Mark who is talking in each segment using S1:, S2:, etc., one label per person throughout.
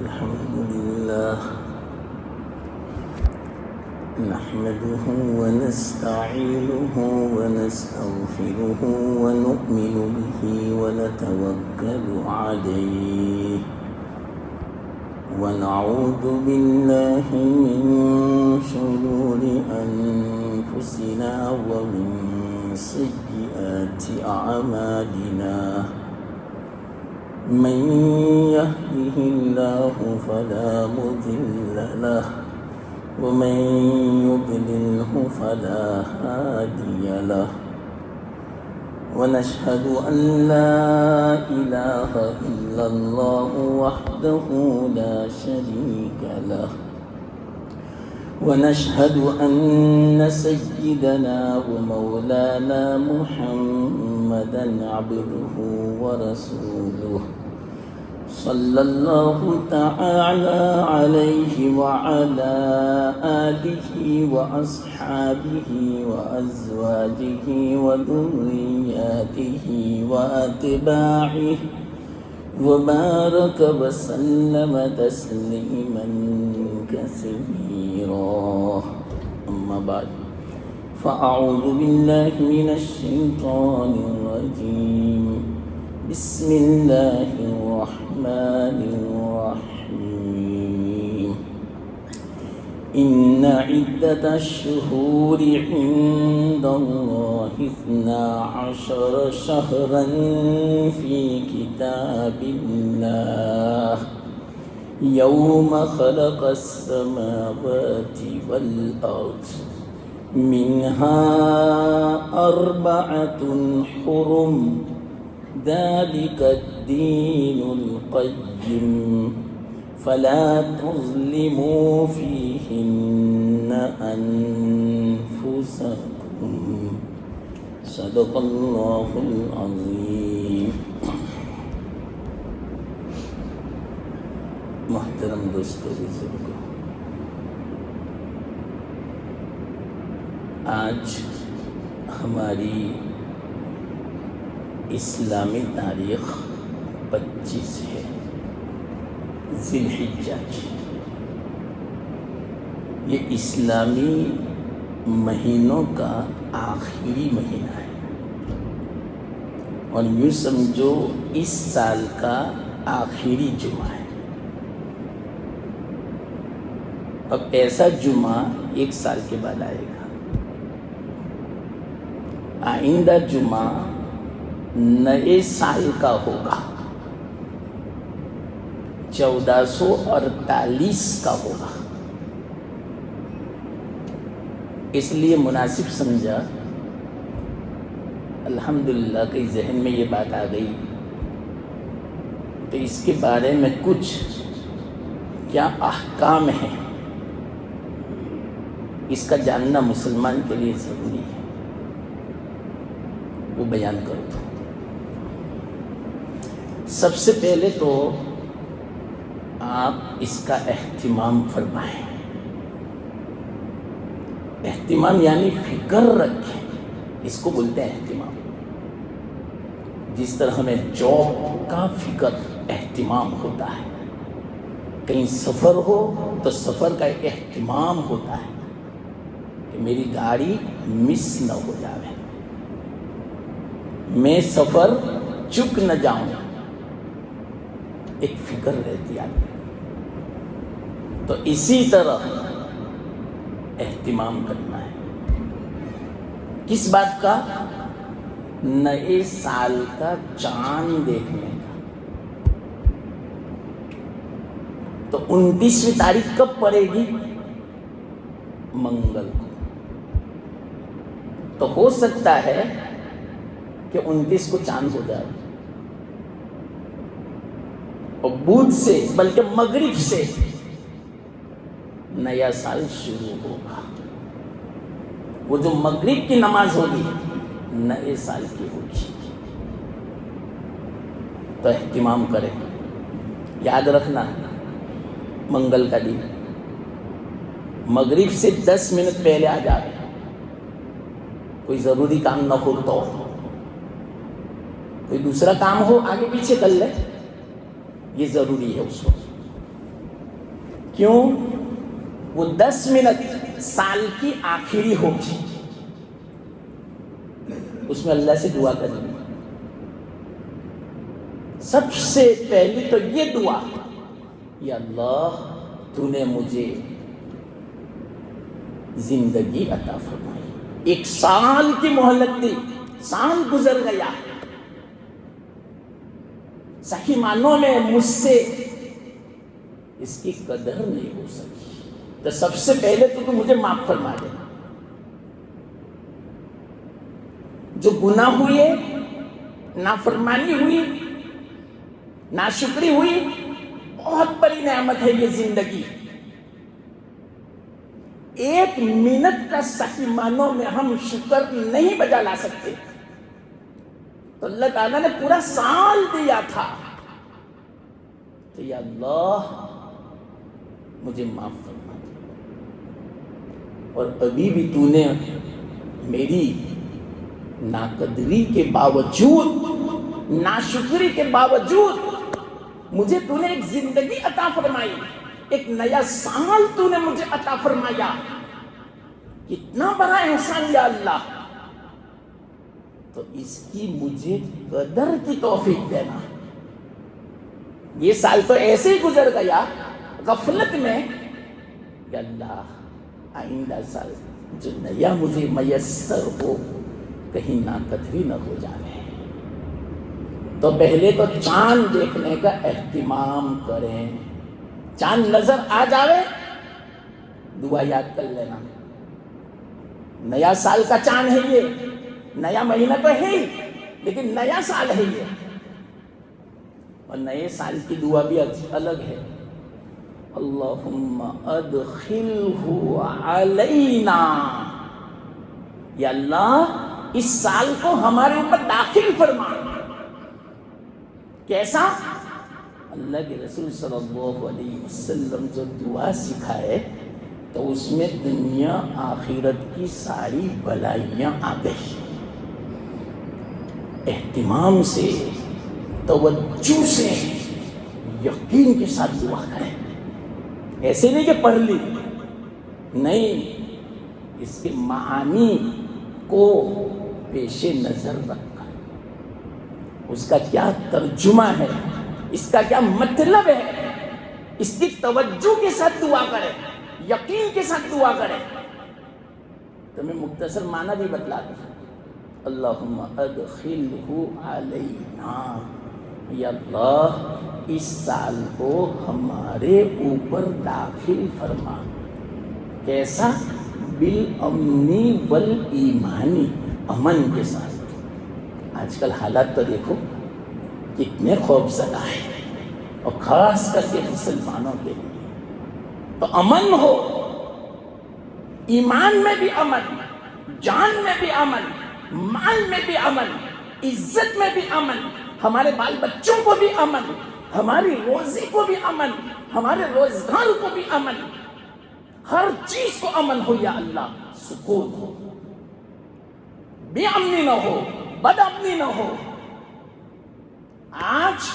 S1: الحمد لله نحمده ونستعينه ونستغفره ونؤمن به ونتوكل عليه ونعوذ بالله من شرور أنفسنا ومن سيئات أعمالنا من يهده الله فلا مضل له ومن يضلله فلا هادي له ونشهد أن لا إله إلا الله وحده لا شريك له ونشهد أن سيدنا ومولانا محمدا عبده ورسوله صلى الله تعالى عليه وعلى آله وأصحابه وأزواجه وذرياته وأتباعه وبارك وسلم تسليما كثيرا أما بعد فأعوذ بالله من الشيطان الرجيم بسم الله الرحمن الرحيم إن عدة الشهور عند الله 12 شهرا في كتاب الله يوم خلق السماوات والأرض منها 4 حرم ذلك الدين القيم فلا تظلموا فيهن أنفسكم صدق الله العظيم. محترم دوستو بزرگو، آج ہماری اسلامی تاریخ 25 ہے ذی الحجہ کی. یہ اسلامی مہینوں کا آخری مہینہ ہے اور یوں سمجھو اس سال کا آخری جمعہ ہے. اب ایسا جمعہ 1 سال کے بعد آئے گا. آئندہ جمعہ نئے سال کا ہوگا، 1448 کا ہوگا. اس لیے مناسب سمجھا، الحمدللہ کہ ذہن میں یہ بات آ گئی تو اس کے بارے میں کچھ کیا احکام ہیں اس کا جاننا مسلمان کے لیے ضروری ہے، وہ بیان کرو. تو سب سے پہلے تو آپ اس کا اہتمام فرمائیں. اہتمام یعنی فکر رکھیں، اس کو بولتے ہیں اہتمام. جس طرح ہمیں جاب کا فکر اہتمام ہوتا ہے، کہیں سفر ہو تو سفر کا ایک اہتمام ہوتا ہے کہ میری گاڑی مس نہ ہو جائے، میں سفر چک نہ جاؤں، ایک فکر رہتی ہے. تو اسی طرح اہتمام کرنا ہے. کس بات کا؟ نئے سال کا چاند دیکھنے کا. تو 29ویں تاریخ کب پڑے گی؟ منگل کو. تو ہو سکتا ہے کہ 29 کو چاند ہو جائے اور بدھ سے بلکہ مغرب سے نیا سال شروع ہوگا. وہ جو مغرب کی نماز ہوگی نئے سال کی ہوگی. تو اہتمام کریں. یاد رکھنا منگل کا دن مغرب سے 10 منٹ پہلے آ جائے. کوئی ضروری کام نہ ہو تو کوئی دوسرا کام ہو آگے پیچھے کر لے، یہ ضروری ہے اس وقت. کیوں؟ وہ 10 منٹ سال کی آخری ہوگی، اس میں اللہ سے دعا کریں گے۔ سب سے پہلی تو یہ دعا، یا اللہ تو نے مجھے زندگی عطا فرمائی، 1 سال کی مہلت دی، سال گزر گیا، صحیح معنوں میں مجھ سے اس کی قدر نہیں ہو سکی، تو سب سے پہلے تو مجھے معاف فرما دے۔ جو گناہ ہوئے، نافرمانی ہوئی، ناشکری ہوئی، بہت بڑی نعمت ہے یہ زندگی۔ 1 منٹ کا صحیح معنوں میں ہم شکر نہیں بجا لا سکتے، تو اللہ تعالیٰ نے پورا سال دیا تھا، تو یا اللہ مجھے معاف فرما دے، اور ابھی بھی تو نے میری ناقدری کے باوجود، ناشکری کے باوجود مجھے تو نے ایک زندگی عطا فرمائی، ایک نیا سال تو نے مجھے عطا فرمایا، کتنا بڑا احسان یا اللہ، تو اس کی مجھے قدر کی توفیق دینا۔ یہ سال تو ایسے ہی گزر گیا غفلت میں، یا اللہ آئندہ سال جو نیا مجھے میسر ہو، کہیں ناقدری نہ ہو جائے۔ تو پہلے تو چاند دیکھنے کا اہتمام کریں، چاند نظر آ جاوے دعا یاد کر لینا، نیا سال کا چاند ہے یہ، نیا مہینہ تو ہے ہی، لیکن نیا سال ہے یہ، اور نئے سال کی دعا بھی الگ ہے، اللہم ادخلہ علینا، یا اللہ اس سال کو ہمارے اوپر داخل فرما۔ کیسا؟ اللہ کے رسول صلی اللہ علیہ وسلم جو دعا سکھائے تو اس میں دنیا آخرت کی ساری بلائیاں آ گئی، اہتمام سے، توجہ سے، یقین کے ساتھ دعا کریں، ایسے نہیں کہ پڑھ لی، نہیں، اس کے معانی کو پیش نظر رکھ کر، اس کا کیا ترجمہ ہے، اس کا کیا مطلب ہے، اس کی توجہ کے ساتھ دعا کرے، یقین کے ساتھ دعا کرے۔ تو میں مختصر معنی بھی بتلا دوں، اللہم ادخلہ علینا، یا اللہ اس سال کو ہمارے اوپر داخل فرما۔ کیسا؟ بالامنی والایمانی، امن کے ساتھ۔ آج کل حالات تو دیکھو کتنے خوف زدہ ہیں، اور خاص کر کے مسلمانوں کے لیے تو امن ہو، ایمان میں بھی امن، جان میں بھی امن، مال میں بھی امن، عزت میں بھی امن، ہمارے بال بچوں کو بھی امن، ہماری روزی کو بھی امن، ہمارے روزگار کو بھی امن، ہر چیز کو امن ہو یا اللہ، سکون ہو، بے امنی نہ ہو، بد امنی نہ ہو۔ آج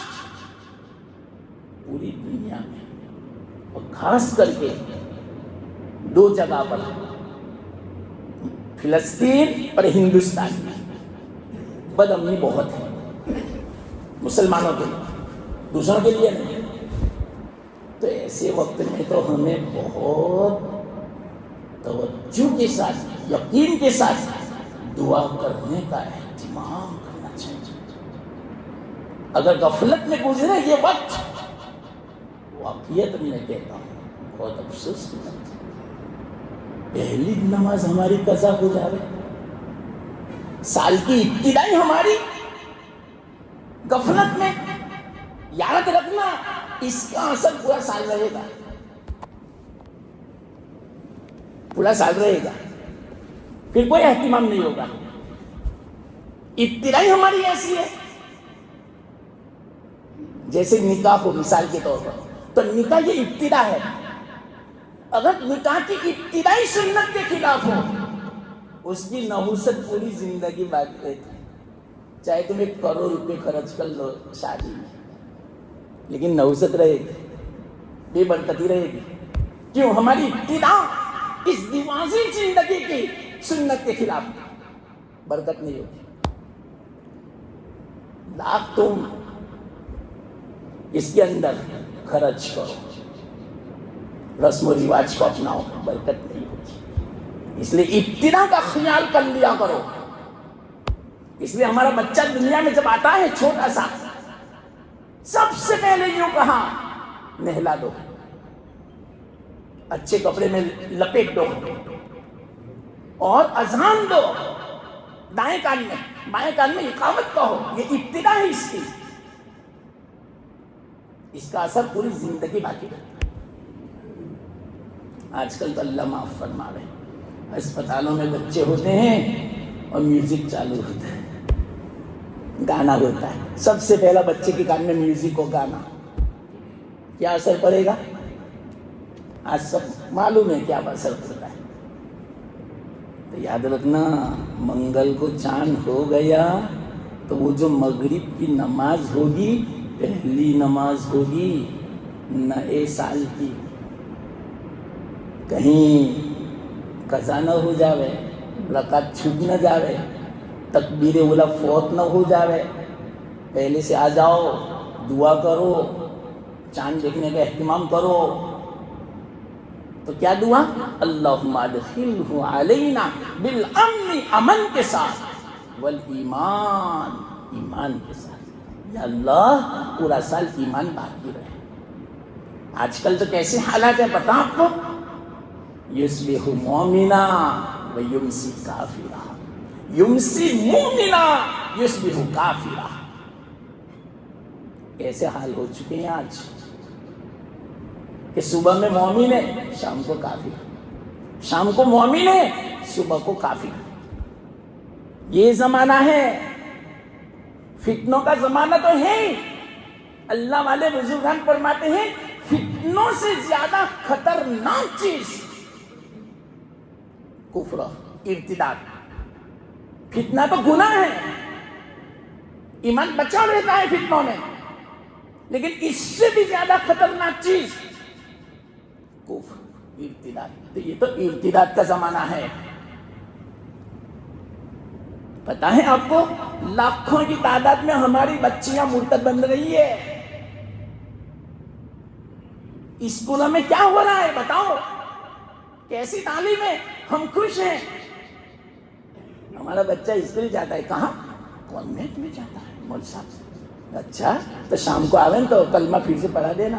S1: پوری دنیا میں اور خاص کر کے 2 جگہ پر، فلسطین اور ہندوستان میں بد امنی بہت ہے، مسلمانوں کے لیے، دوسروں کے لیے نہیں۔ تو ایسے وقت میں تو ہمیں بہت توجہ کے ساتھ، یقین کے ساتھ دعا کرنے کا اہتمام کرنا چاہیے۔ اگر غفلت میں گزرے یہ وقت، واقعیت میں کہتا ہوں بہت افسوس کی بات ہے، پہلی نماز ہماری قضا ہو جائے، سال کی ابتدائی ہماری غفلت میں، یاد رکھنا اس کا اثر پورا سال رہے گا، پورا سال رہے گا، پھر کوئی اہتمام نہیں ہوگا۔ ابتدائی ہماری ایسی ہے، جیسے نکاح ہو مثال کے طور پر، تو نکاح یہ ابتدا ہے، اگر نکاح کی ابتدائی سنت کے خلاف ہو، اس کی نحوست پوری زندگی باقی رہتی ہے، چاہے تم 1 کروڑ روپے خرچ کر لو شادی میں، لیکن نحوست رہے گی، بے برکتی رہے گی۔ کیوں ہماری ابتدا اس دیوانسی زندگی کی سنت کے خلاف برکت نہیں ہوگی. لاکھ تم اس کے اندر خرچ کرو, رسم و رواج کو اپناؤ, برکت نہیں ہوگی. اس لیے ابتدا کا خیال کر لیا کرو. اس لیے ہمارا بچہ دنیا میں جب آتا ہے چھوٹا سا, سب سے پہلے یوں کہا نہلا دو, اچھے کپڑے میں لپیٹ دو اور اذان دو دائیں کان میں, بائیں کان میں اقامت کہو. یہ ابتدا ہے اس کی. اس کا اثر پوری زندگی باقی رہتا ہے. آج کل تو اللہ معاف فرما رہے, اسپتالوں میں بچے ہوتے ہیں اور میوزک چالو ہوتا ہے, گانا ہوتا ہے. سب سے پہلا بچے کے کان میں میوزک اور گانا, کیا اثر پڑے گا؟ آج سب معلوم ہے کیا اثر پڑتا ہے. تو یاد رکھنا, منگل کو چاند ہو گیا تو وہ جو مغرب کی نماز ہوگی پہلی نماز ہوگی نئے سال کی. کہیں قضا نہ ہو جاوے, رکعت چھوٹ نہ جاوے, تکبیر اولا فوت نہ ہو جاوے. پہلے سے آ جاؤ, دعا کرو, چاند دیکھنے کا اہتمام کرو. تو کیا دعا؟ اللہم ادخلہ علینا بالامن, امن کے ساتھ, والایمان, ایمان کے ساتھ. یا اللہ پورا سال ایمان باقی رہے. آج کل تو کیسے حالات ہیں پتہ آپ کو؟ یصبح مومنا ویمسی کافرا, یمسی مومنا یصبح کافرا. ایسے حال ہو چکے ہیں آج کہ صبح میں مومن ہے, شام کو کافر, شام کو مومن ہے, صبح کو کافر. یہ زمانہ ہے, فتنوں کا زمانہ تو ہے. اللہ والے بزرگان فرماتے ہیں فتنوں سے زیادہ خطرناک چیز کفر, ارتداد. فتنہ تو گناہ ہے, ایمان بچا رہتا ہے فتنوں میں, لیکن اس سے بھی زیادہ خطرناک چیز کفر, ارتداد. تو یہ تو ارتداد کا زمانہ ہے. پتا ہے آپ کو, لاکھوں کی تعداد میں ہماری بچیاں مرتد بن رہی ہے. اسکولوں میں کیا ہو رہا ہے بتاؤ, کیسی تعلیم ہے؟ ہم خوش ہیں. ہمارا بچہ اسکول جاتا ہے, کہاں؟ کانوینٹ میں جاتا ہے. مول صاحب, اچھا تو شام کو آویں تو کلمہ پھر سے پڑھا دینا.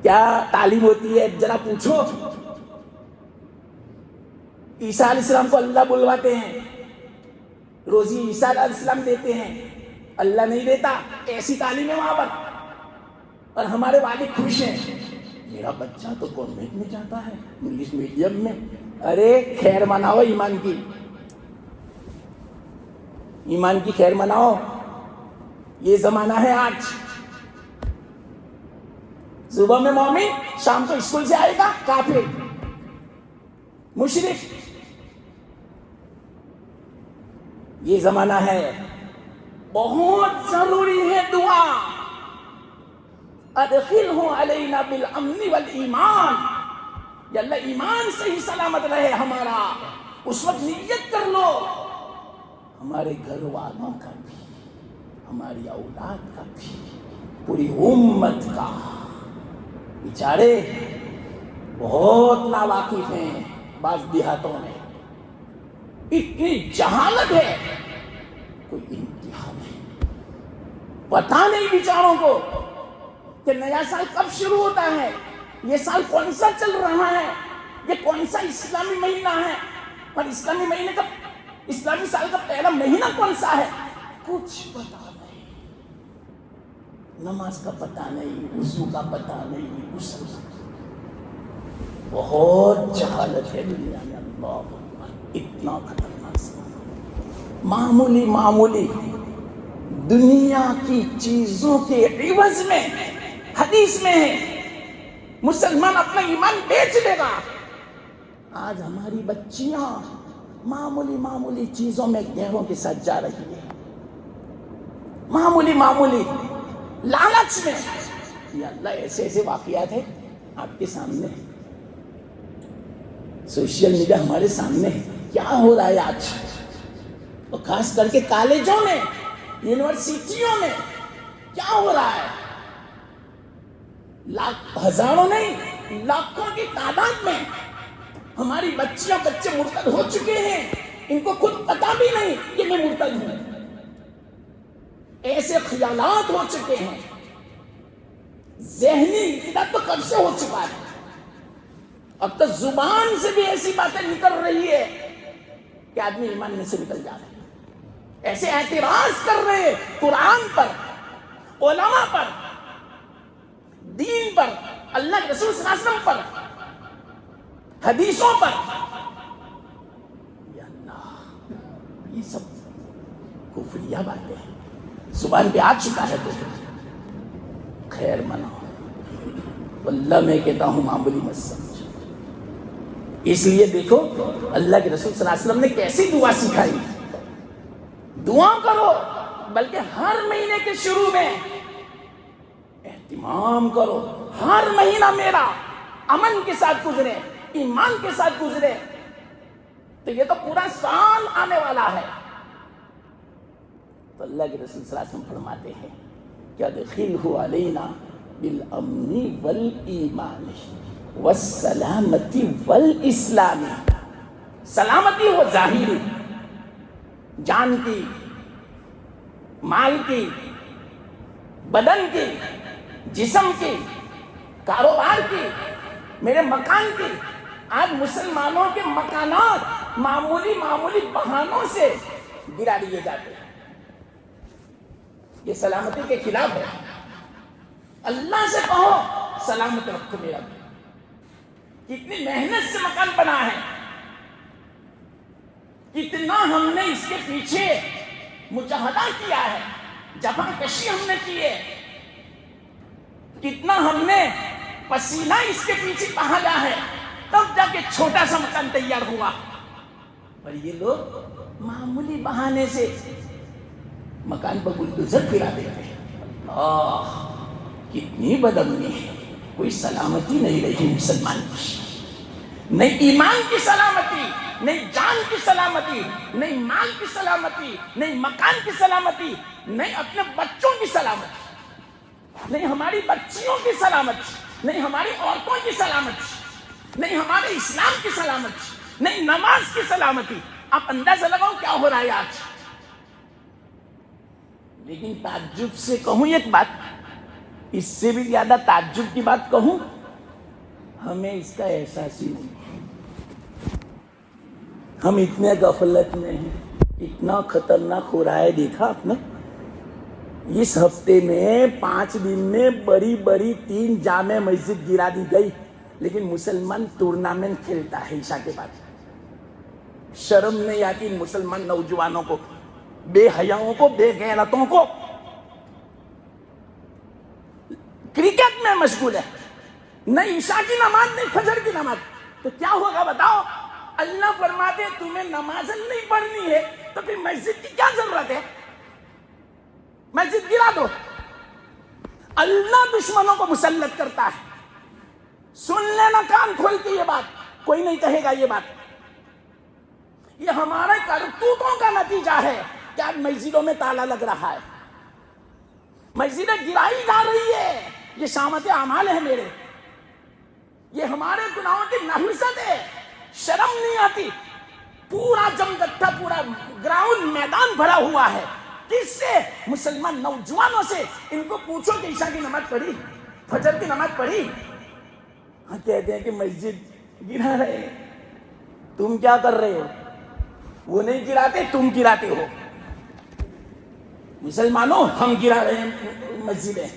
S1: کیا تعلیم ہوتی ہے ذرا پوچھو. عیسیٰ علیہ السلام کو اللہ بلواتے ہیں, روزی عیسیٰ علیہ السلام دیتے ہیں, اللہ نہیں دیتا. ایسی تعلیم ہے وہاں پر, اور ہمارے والد خوش ہیں. میرا بچہ تو کانوینٹ میں جاتا ہے, انگلش میڈیم میں. ارے خیر مناؤ ایمان کی, ایمان کی خیر مناؤ. یہ زمانہ ہے آج. صبح میں مومن, شام کو اسکول سے آئے گا کافر, مشرک. یہ زمانہ ہے. بہت ضروری ہے دعا. ادخلہ علینا بالامن والایمان, یا اللہ ایمان سے ہی سلامت رہے ہمارا. اس وقت نیت کر لو ہمارے گھر والوں کا بھی, ہماری اولاد کا بھی, پوری امت کا. بیچارے بہت ناواقف ہیں بعض دیہاتوں میں, اتنی جہالت ہے کوئی انتہا نہیں. پتہ نہیں بیچاروں کو کہ نیا سال کب شروع ہوتا ہے, یہ سال کون سا چل رہا ہے, یہ کون سا اسلامی مہینہ ہے, اور اسلامی مہینے کا, اسلامی سال کا پہلا مہینہ کون سا ہے, کچھ پتہ نہیں. نماز کا پتہ نہیں, وضو کا پتہ نہیں, غسل کا. بہت جہالت ہے دنیا میں. اللہ اتنا خطرناک زمانہ. معمولی معمولی دنیا کی چیزوں کے عوض میں, حدیث میں ہے مسلمان اپنا ایمان بیچ دے گا. آج ہماری بچیاں معمولی معمولی چیزوں میں گہروں کے ساتھ جا رہی ہے, معمولی معمولی لالچ میں. یا اللہ ایسے ایسے واقعات ہیں آپ کے سامنے ہے، سوشل میڈیا ہمارے سامنے ہے. کیا ہو رہا ہے آج، اور خاص کر کے کالجوں میں، یونیورسٹیوں میں کیا ہو رہا ہے. ہزاروں نہیں، لاکھوں کی تعداد میں ہماری بچیاں بچے مرتد ہو چکے ہیں. ان کو خود پتا بھی نہیں کہ میں مرتد ہوں. ایسے خیالات ہو چکے ہیں. ذہنی انقلاب تو کب سے ہو چکا ہے. اب تو زبان سے بھی ایسی باتیں نکل رہی ہے کہ آدمی ایمان میں سے نکل جا رہا ہے. ایسے اعتراض کر رہے ہیں قرآن پر، علماء پر، دین پر، اللہ کے رسول صلی اللہ علیہ وسلم پر، حدیثوں پر. یا اللہ، یہ سب کفریہ باتیں ہیں. زبان پہ آ چکا ہے تو خیر مناؤ. واللہ میں کہتا ہوں معمولی مت سمجھ. اس لیے دیکھو اللہ کے رسول صلی اللہ علیہ وسلم نے کیسی دعا سکھائی. دعا کرو، بلکہ ہر مہینے کے شروع میں اہتمام کرو. ہر مہینہ میرا امن کے ساتھ گزرے، ایمان کے ساتھ گزرے، تو یہ تو پورا سال آنے والا ہے. تو اللہ کے رسول صلی اللہ علیہ وسلم فرماتے ہیں کہ ادخلہ علینا بالامن والایمان والسلامتی والاسلام. سلامتی ہو ظاہری، جان کی، مال کی، بدن کی، جسم کی، کاروبار کی، میرے مکان کی. آج مسلمانوں کے مکانات معمولی بہانوں سے گرا دیے جاتے ہیں. یہ سلامتی کے خلاف ہے. اللہ سے کہو سلامت رکھو میرا. کتنی محنت سے مکان بنا ہے، کتنا ہم نے اس کے پیچھے مجاہدہ کیا ہے، جفا کشی ہم نے کی ہے، کتنا ہم نے پسینہ اس کے پیچھے بہایا ہے، تب جا کے چھوٹا سا مکان تیار ہوا. اور یہ لوگ معمولی بہانے سے مکان پر بلڈوزر گرا دیتے ہیں. کتنی بدامنی ہے. کوئی سلامتی نہیں رہی مسلمان کی. نہیں ایمان کی سلامتی، نہیں جان کی سلامتی، نہیں مال کی سلامتی، نہیں مکان کی سلامتی، نہیں اپنے بچوں کی سلامتی، نہیں ہماری بچیوں کی سلامتی، نہیں ہماری عورتوں کی سلامتی، نہیں ہمارے اسلام کی سلامتی، نہیں نماز کی سلامتی. آپ اندازہ لگاؤ کیا ہو رہا ہے آج. لیکن تعجب سے کہوں ایک بات، اس سے بھی زیادہ تعجب کی بات کہوں، ہمیں اس کا احساس ہی نہیں. ہم اتنے غفلت میں ہیں. اتنا خطرناک ہو رہا ہے. دیکھا آپ نے اس ہفتے میں 5 دن میں بڑی 3 جامع مسجد گرا دی گئی. لیکن مسلمان ٹورنامنٹ کھیلتا ہے عشاء کے بعد. شرم نہیں آتی ان مسلمان نوجوانوں کو، بے حیاؤں کو، بے غیرتوں کو. کرکٹ میں مشغول ہے، نہ عشاء کی نماز نہیں فجر کی نماز. تو کیا ہوگا بتاؤ. اللہ فرماتے تمہیں نماز نہیں پڑھنی ہے تو پھر مسجد کی کیا ضرورت ہے. مسجد گرا دو. اللہ دشمنوں کو مسلط کرتا ہے. سن لینا کان کھول کے یہ بات، کوئی نہیں کہے گا یہ بات. یہ ہمارے کرتوتوں کا نتیجہ ہے کہ آج مسجدوں میں تالا لگ رہا ہے، مسجدیں گرائی جا رہی ہے. یہ شامت اعمال ہے میرے، یہ ہمارے گناہوں کی نحوست ہے. شرم نہیں آتی. پورا جمگٹھا، پورا گراؤنڈ میدان بھرا ہوا ہے. کس سے؟ مسلمان نوجوانوں سے. ان کو پوچھو کہ عشاء کی نماز پڑھی، فجر کی نماز پڑھی. ہاں کہتے ہیں کہ مسجد گرا رہے. تم کیا کر رہے ہو؟ وہ نہیں گراتے، تم گراتے ہو. مسلمانوں ہم گرا رہے ہیں مسجدیں.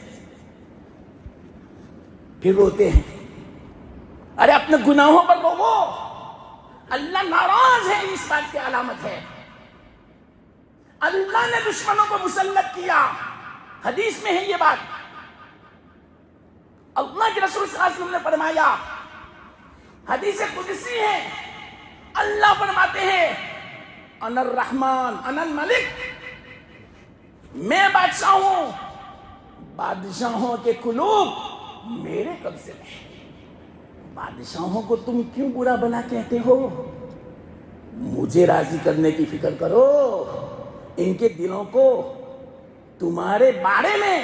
S1: پھر روتے ہیں. ارے اپنے گناہوں پر روو. اللہ ناراض ہے، اس بات کی علامت ہے. اللہ نے دشمنوں کو مسلط کیا. حدیث میں ہے یہ بات. اللہ کے رسول صلی اللہ علیہ وسلم نے فرمایا، حدیث قدسی ہے، اللہ فرماتے ہیں انا الرحمن انا الملک، میں بادشاہ ہوں، بادشاہوں کے قلوب میرے قبضے میں. بادشاہوں کو تم کیوں برا بنا کہتے ہو؟ مجھے راضی کرنے کی فکر کرو، ان کے دلوں کو تمہارے بارے میں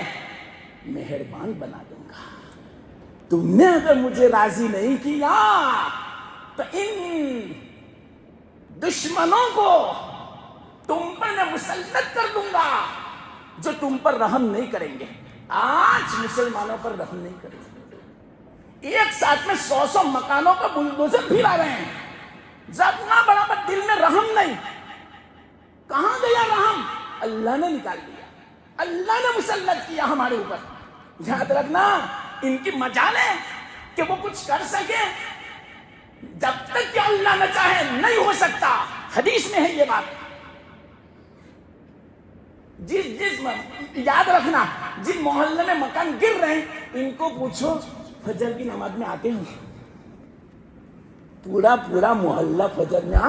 S1: مہربان بنا دوں گا۔ تم نے اگر مجھے راضی نہیں کیا تو ان دشمنوں کو تم پر میں مسلط کر دوں گا جو تم پر رحم نہیں کریں گے۔ آج مسلمانوں پر رحم نہیں کریں گے، ایک ساتھ میں 100 مکانوں کا بلڈوزر پھیلا رہے ہیں، اتنا بڑا پر دل میں رحم نہیں۔ کہاں گیا رحم؟ اللہ نے نکال دیا، اللہ نے مسلط کیا ہمارے اوپر۔ یاد رکھنا، ان کی مجال ہے کہ وہ کچھ کر سکے، جب تک کہ اللہ نہ چاہے نہیں ہو سکتا۔ حدیث میں ہے یہ بات۔ یاد رکھنا، جن محلے میں مکان گر رہے ہیں ان کو پوچھو فجر کی نماز میں آتے ہیں؟ پورا محلہ فجر میں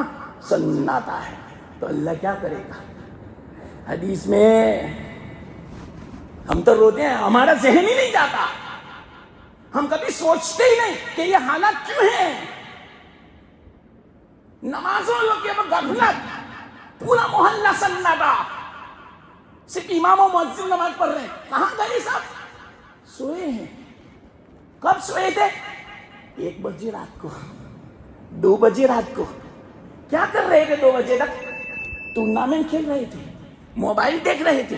S1: سناتا ہے، تو اللہ کیا کرے گا؟ حدیث میں ہم تو روتے ہیں، ہمارا ذہن ہی نہیں جاتا، ہم کبھی سوچتے ہی نہیں کہ یہ حالات کیوں ہیں۔ نمازوں کے غفلت، پورا محلہ سناٹا، صرف امام و مؤذن نماز پڑھ رہے ہیں۔ کہاں گئے سب؟ سوئے ہیں۔ کب سوئے تھے؟ 1 بجے رات کو، 2 بجے رات کو۔ کیا کر رہے تھے 2 بجے تک؟ ٹورنامنٹ کھیل رہے تھے، موبائل دیکھ رہے تھے،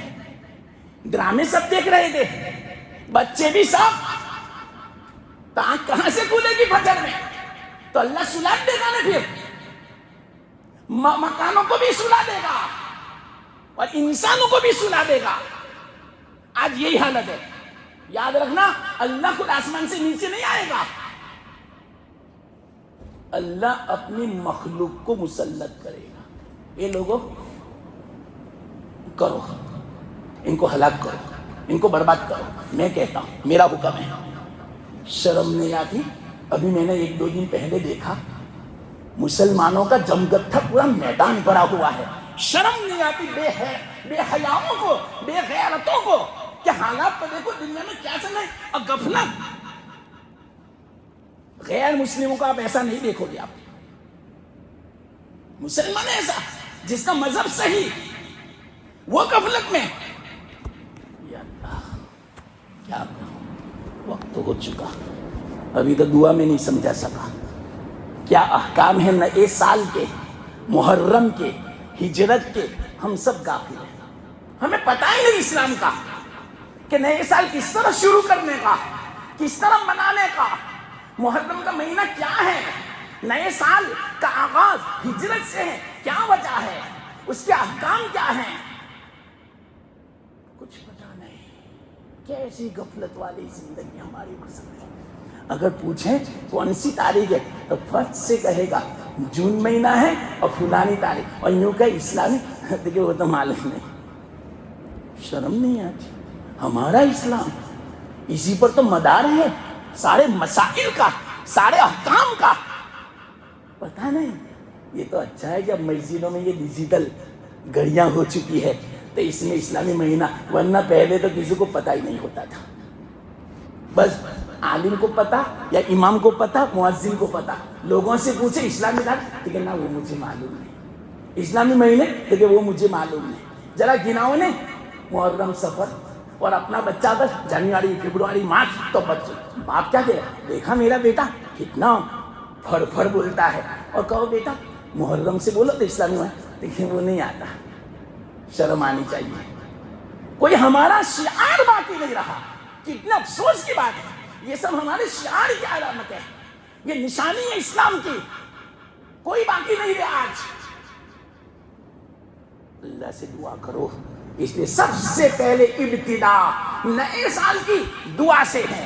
S1: ڈرامے سب دیکھ رہے تھے، بچے بھی سب۔ آنکھ کہاں سے کھلے گی فجر میں؟ تو اللہ سلا دے گا نا، پھر مکانوں کو بھی سلا دے گا اور انسانوں کو بھی سلا دے گا۔ آج یہی حالت ہے۔ یاد رکھنا، اللہ خود آسمان سے نیچے نہیں آئے گا، اللہ اپنی مخلوق کو مسلط کرے گا۔ یہ لوگوں کرو، ان کو ہلاک کرو، ان کو برباد کرو۔ میں کہتا ہوں، میرا حکم ہے، شرم نہیں آتی؟ ابھی میں نے 1-2 دن پہلے دیکھا، مسلمانوں کا جمگٹھا پورا میدان بھرا ہوا ہے۔ شرم نہیں آتی بے حیاؤں کو، بے غیرتوں کو، کہ حالات تو دیکھو دنیا میں کیا چل رہا ہے۔ اور غفلت، غیر مسلموں کا آپ ایسا نہیں دیکھو گے، آپ مسلمان ایسا جس کا مذہب صحیح، وہ غفلت میں۔ یا اللہ کیا کروں، وقت تو ہو چکا، ابھی تو دعا میں نہیں سمجھا سکا۔ کیا احکام ہے نئے سال کے، محرم کے، ہجرت کے، ہم سب غافل ہیں۔ ہمیں پتہ ہی نہیں اسلام کا کہ نئے سال کس طرح شروع کرنے کا، کس طرح منانے کا، محرم کا مہینہ کیا ہے، نئے سال کا آغاز ہجرت سے ہے، کیا وجہ ہے، اس کے احکام کیا ہیں، کچھ پتہ نہیں۔ کیسی غفلت والی زندگی ہماری گزر رہی ہے۔ اگر پوچھیں کون سی تاریخ ہے تو فرض سے کہے گا جون مہینہ ہے اور فلانی تاریخ، اور یوں کہ اسلامی، دیکھیں وہ تو معلوم نہیں۔ شرم نہیں آتی؟ ہمارا اسلام اسی پر تو مدار ہے، سارے مسائل کا، سارے احکام کا۔ پتہ نہیں، یہ تو اچھا ہے جب مسجدوں میں یہ ڈیجیٹل گھڑیاں ہو چکی ہے تو اس میں اسلامی مہینہ، ورنہ پہلے تو کسی کو پتہ ہی نہیں ہوتا تھا۔ بس عالم کو پتا یا امام کو پتا، مؤذن کو پتا، لوگوں سے پوچھے اسلامی تاریخ، لیکن نہ وہ مجھے معلوم نہیں، اسلامی مہینے لیکن وہ مجھے معلوم نہیں۔ ذرا گناؤ نے محرم، سفر، اور اپنا بچہ بس جنوری، فروری، مارچ، تو بچے باپ کیا کہہ رہا، دیکھا میرا بیٹا کتنا پھڑ پھڑ بولتا ہے، اور کہو بیٹا محرم سے بولو تو اسلامی ہے، لیکن وہ نہیں آتا۔ شرم آنی چاہیے۔ کوئی ہمارا شعار باقی نہیں رہا، کتنے افسوس کی بات ہے۔ یہ سب ہمارے شعار کی علامت ہے، یہ نشانی ہے اسلام کی، کوئی باقی نہیں ہے آج۔ اللہ سے دعا کرو، اس لیے سب سے پہلے ابتدا نئے سال کی دعا سے ہے۔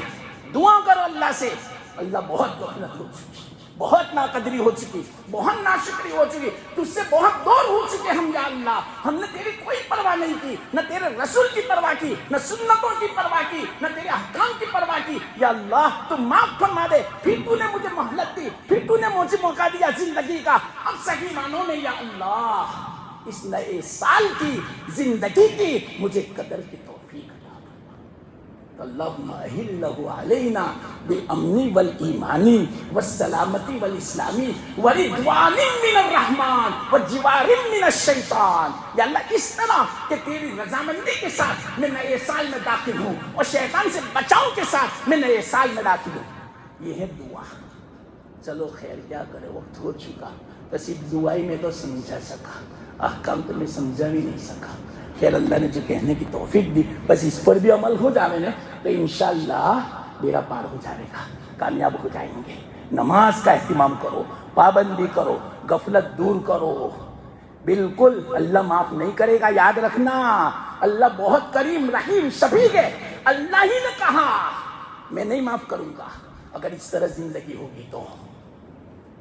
S1: دعا کرو اللہ سے۔ اللہ بہت غفلت ہو چکی، بہت ناقدری ہو چکی، بہت ناشکری ہو چکی، تجھ سے بہت دور ہو چکے ہم یا اللہ۔ ہم نے تیری کوئی پرواہ نہیں کی، نہ تیرے رسول کی پرواہ کی، نہ سنتوں کی پرواہ کی، نہ تیرے احکام کی پرواہ کی۔ یا اللہ تو معاف فرما دے۔ پھر تو نے مجھے مہلت دی، پھر تو نے مجھے موقع دیا زندگی کا، اب صحیح معنوں میں یا اللہ اس نئے سال کی زندگی کی مجھے قدر کی توفیق عطا فرما۔ اللہم اہلہ علینا بالامن والایمانی والسلامتی والاسلامی ورضوان من الرحمن وجوار من الشیطان. یا اللہ اس طرح کہ تیری رضامندی کے ساتھ میں نئے سال میں داخل ہوں اور شیطان سے بچاؤ کے ساتھ میں نئے سال میں داخل ہوں. یہ ہے دعا. چلو خیر کیا کرے، وقت ہو چکا، بس اس دعائی میں تو سمجھا سکا، احکام تو میں سمجھا بھی نہیں سکا. خیر اللہ نے جو کہنے کی توفیق دی، بس اس پر بھی عمل ہو جاوے نا تو انشاءاللہ بیڑا پار ہو جائے گا، کامیاب ہو جائیں گے. نماز کا اہتمام کرو، پابندی کرو، غفلت دور کرو. بالکل اللہ معاف نہیں کرے گا، یاد رکھنا. اللہ بہت کریم رحیم شفیق ہے. اللہ ہی نے کہا میں نہیں معاف کروں گا اگر اس طرح زندگی ہوگی تو.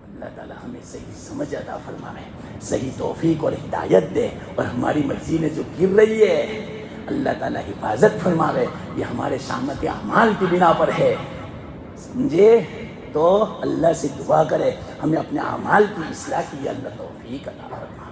S1: اللہ تعالیٰ ہمیں صحیح سمجھ عطا فرمائے، صحیح توفیق اور ہدایت دے، اور ہماری مرضی نے جو گر رہی ہے اللہ تعالیٰ حفاظت فرماوے. یہ ہمارے شامت اعمال کی بنا پر ہے، سمجھے؟ تو اللہ سے دعا کرے ہمیں اپنے اعمال کی اصلاح کی اللہ توفیق عطا فرما.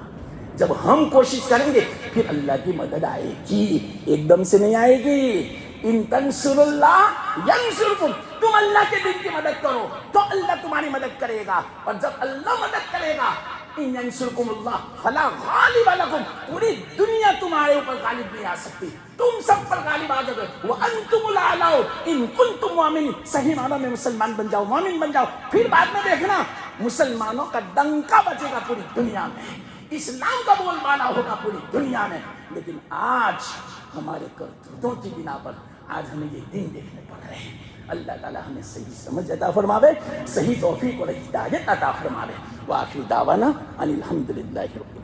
S1: جب ہم کوشش کریں گے پھر اللہ کی مدد آئے گی، ایک دم سے نہیں آئے گی. ان تنصر اللہ ینصرکم، تم اللہ کے دین کی مدد کرو تو اللہ تمہاری مدد کرے گا. اور جب اللہ مدد کرے گا، ان ینصرکم اللہ فلا غالب لکم، پوری دنیا تمہارے اوپر غالب نہیں آ سکتی، تم سب پر غالب آ جاؤ گے. وانتم الاعلون ان کنتم مؤمنین، صحیح معنوں میں مسلمان بن جاؤ، مومن بن جاؤ. پھر بعد میں دیکھنا مسلمانوں کا ڈنکا بجے گا پوری دنیا میں، اسلام کا بول بالا ہوگا پوری دنیا میں. لیکن آج ہمارے کرتوتوں کی بنا پر آج ہمیں یہ دن دیکھنے پڑ رہے ہیں. اللہ تعالیٰ ہمیں صحیح سمجھ عطا فرماوے، صحیح توفیق اور ہدایت عطا فرماوے. وآخر دعوانا ان الحمدللہ رب العالمین.